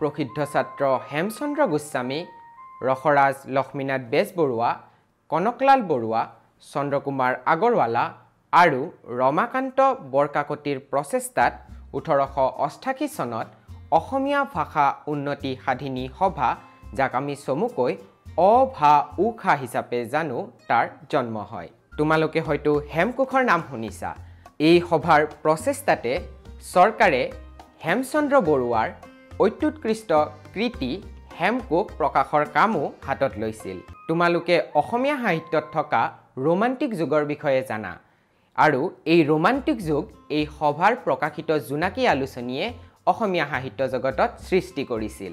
প্ৰসিদ্ধ ছাত্ৰ হেমচন্দ্ৰ গোস্বামী, ৰসৰাজ লক্ষ্মীনাথ বেজবৰুৱা, কনকলাল বৰুৱা, চন্দ্ৰকুমাৰ আগৰৱালা আৰু ৰমাকান্ত বৰকাকতিৰ প্ৰচেষ্টাত 1888 চনত অসমীয়া ভাষা উন্নতি সাধিনী সভা, যাক আমি চমুকৈ অভা-উষা হিচাপে জানো, তাৰ জন্ম হয়। তোমালোকে হয়তো হেমকোষৰ নাম শুনিছা। এই সভাৰ প্ৰচেষ্টাতে চৰকাৰে হেমচন্দ্ৰ বৰুৱাৰ অত্যুৎকৃষ্ট কৃতি হেমকোষ প্ৰকাশৰ কামো হাতত লৈছিল। তোমালোকে অসমীয়া সাহিত্যত থকা ৰোমান্টিক যুগৰ বিষয়ে জানা, আৰু এই ৰোমান্টিক যুগ এই সভাৰ প্ৰকাশিত জোনাকী আলোচনীয়ে অসমীয়া সাহিত্য জগতত সৃষ্টি কৰিছিল।